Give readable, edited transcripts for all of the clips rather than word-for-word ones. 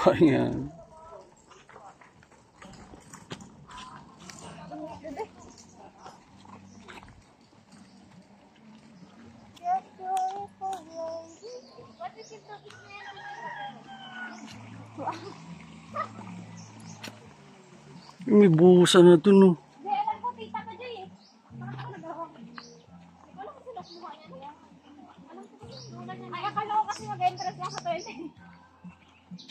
Ayan. May buhusan na ito, no? Ay, akala ko kasi mag-entrance lang sa toilet.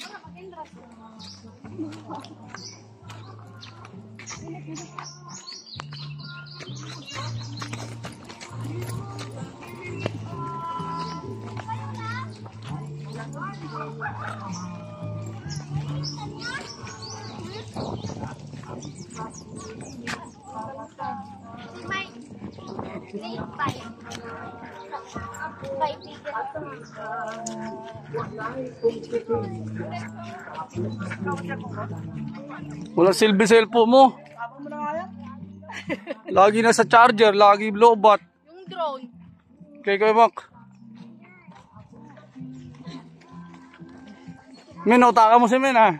Wala, mag-entrance. Walang silbi cellphone mo. Lagi na sa charger, lagi lowbat. Yung drone. Kay Mac. Men, utaka mo si Men, ha?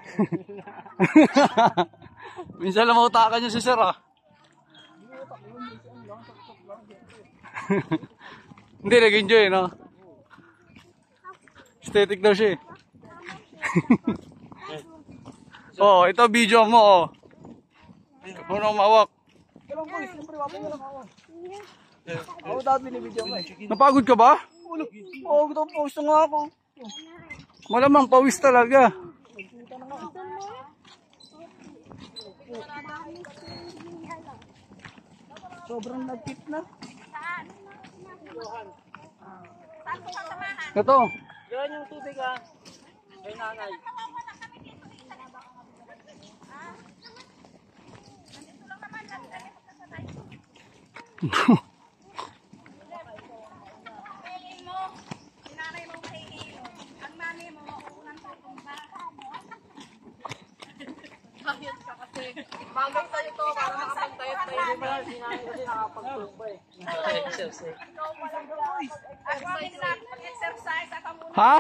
Minsan lang mautakan niya si Sir, ha? Hindi, nag-enjoy, no? Aesthetic daw siya, eh. Oh, ito video mo, oh. Punong mawak. Ako dapat binibidyo ko eh. Napagod ka ba? Oo, ito post na nga ako. Malamang pawis talaga. Sobrang nagtip na. Ito. Yan yung tubig ah. Kay nanay. Bagay sa'yo to, para makapagtayot-tayot. Hindi pala, si nanay kasi nakapagtulog eh. Exercise, aka muna. Ha?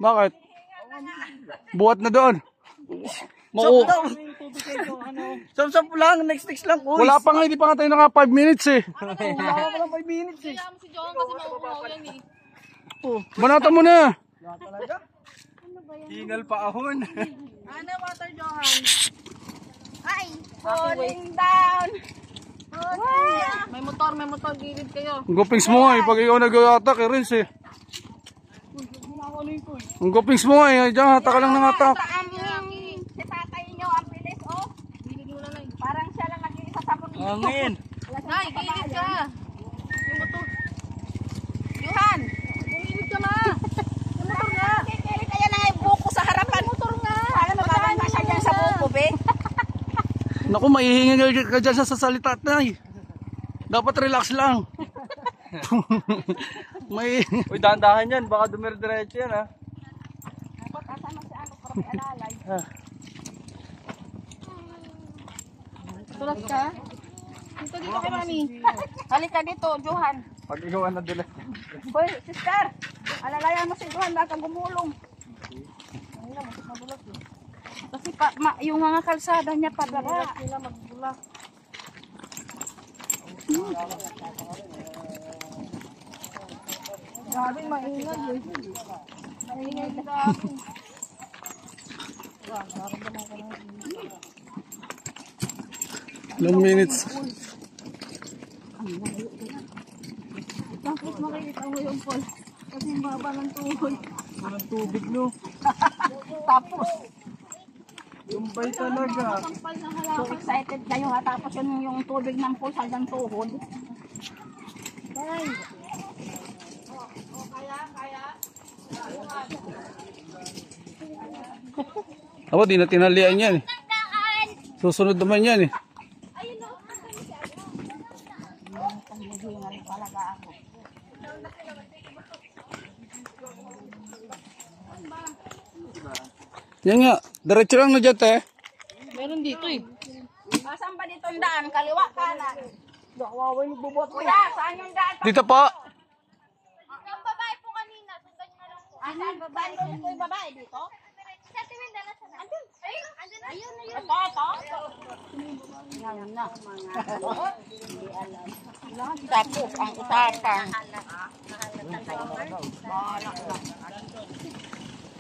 Bakit? Buhat na doon. Sap daw. Sap lang, next lang. Uy. Wala pa nga, hindi pa nga tayo naka 5 minutes, eh. Wala pa lang 5 minutes eh. Kaya mo si John kasi mauuhaw yan eh. Banata mo na. Wala talaga. Hingal pa ahon. Ano, water Johan? Ay, falling down. May motor, gilid kayo. Ang gupings mo nga, eh. Pag ikaw nag-attack, eh, Rins, eh. Ang gupings mo nga, eh. Diyan, hatak ka lang ng attack. Si tatay nyo, ang bilis, oh. Gilid mo na lang. Parang siya lang nag-iisa sa mundo. Hangin. Nay, gilid ka. Yung motor. Johan, gilid ka ma. Yung motor nga. Gilid, ayan na yung buko sa harapan. Motor nga. Alam mo, parang nasa dyan sa buko, be. Naku, maihingal ka dyan sa salita na, eh. Dapat relax lang. May... Uy, dahan-dahan yan. Baka dumir-diretso yan ha. Dapat kasama si ano, para alalay. Tulad ka? Dito kay mami. Halika dito, Johan. Pag ikaw ang nadulas. Hoy, sister. Alalayan mo si Johan, baka gumulong. Ay na, masik madulas eh. Kasi yung mga kalsada niya padala. Sila magbulak. Grabe, maingay eh. Maingay na ako. Ilang minutes? Bakit makikita mo yung pool? Kasi baba ng tuhod. Walang tubig no. Tapos, Tumbay talaga. so excited kayo ha. Tapos yung tubig ng pool hanggang tuhod. Ay. Aba, di na tinalian yan, eh. Susunod naman yan, eh. Yan nga, diretso lang na dyan, te. Meron dito eh. Saan ba dito ang daan? Kaliwa, kanan. Nakawaway magbubuhat ko. Kuya, saan yung daan? Dito po. Yung babae po kanina, sundan nyo na lang po. Saan babae? Ito yung babae dito? Ayun na yun. Yan na. Tapos ang usapan.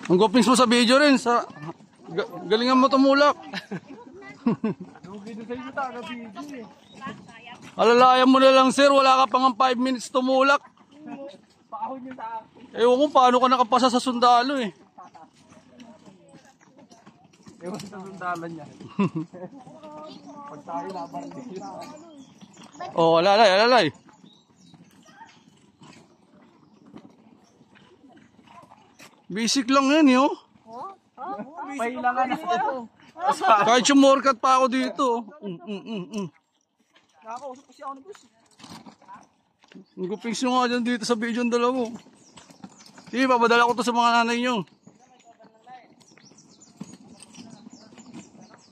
Ang gupings mo sa video rin. Galingan mo tumulak. Alalayan mo na lang sir. Wala ka pang 5 minutes tumulak. Ewan ko paano ka nakapasa sa sundalo eh. Ewan sa sundalan niya. Pag tayo laban din. Oh, alalay. Basic lang yan yo. Pahilangan na ito. Kahit sumorkat pa ako dito. Nakakausap ko siya ako ni Boss. Ang gupings nyo nga dyan dito sa video ang dala mo. Sige, papadala ko to sa mga nanay nyo.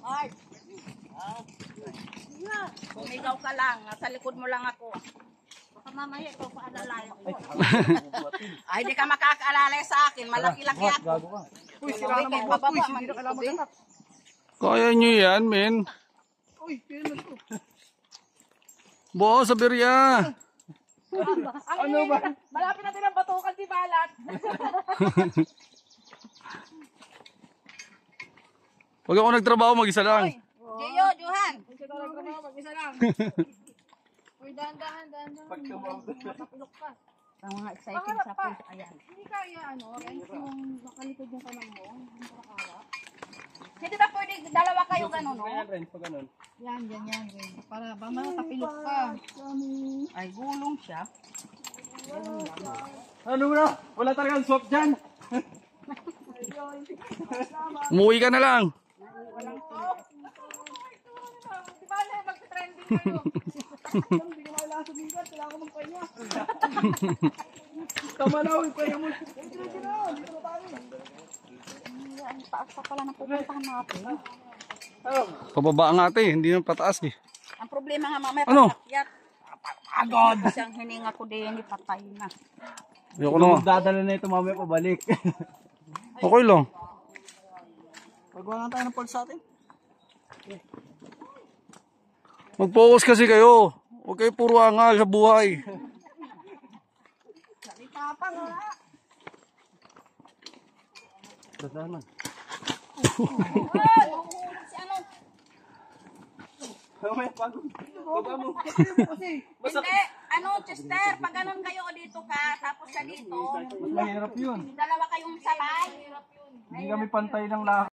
Ay. Sumigaw ka lang. Nasa likod mo lang ako. Baka mamaya ikaw paalalayan ko. Ay, di ka makakaalalay sa akin. Malaki-laki ako. Uy, sira naman po. Bababa Uy, man hindi na ito kailangan din. maghanap. Kaya nyo yan, men. Uy, kailan to? Bo, sa birya. Ano ba? Malapit natin ang batukan di balat. Pag ako nagtrabaho, mag-isa lang. Gio, Johan. Mag-isa lang. Uy, dahan-dahan. Matapilok ka. Ang mga exciting Pangarap sa pa. puso. Ayan. Hindi kaya yung makalikod yung kanang mo, yung nakakara. Hindi ba pwede dalawa kayo ganun, no? Pag ganun. Yan, ganyan. Para ba matapilok ka. Ay, gulong siya. Ano na? Wala talagang swap dyan. Umuwi ka na lang. Di ba na, mag-trending kayo. Hindi ko kailangan sumigat, kailangan ko magpahinga. Tama na, uy, pahinga mo. Dito na tayo. Ang taas pa pala ng pupuntahan natin. Pababa ang ate, hindi na pataas eh. Ang problema nga mamaya, Ano? pag-akyat. Agad! Isang hininga ko din, patay na. Ayoko na. Dadala na ito mamaya pabalik. Okay lang. Pagwa lang tayo ng pulse sa atin. Mag-focus kasi kayo. Huwag kayo puro angal sa buhay. Tapang nga. Dadala. Si ano? Mamaya pagod. Baba mo. Hindi, ano, Chester, pag ganun kayo dito ka, tapos siya dito, Mahirap yun. dalawa kayong sabay. Hindi kami pantay ng lahat.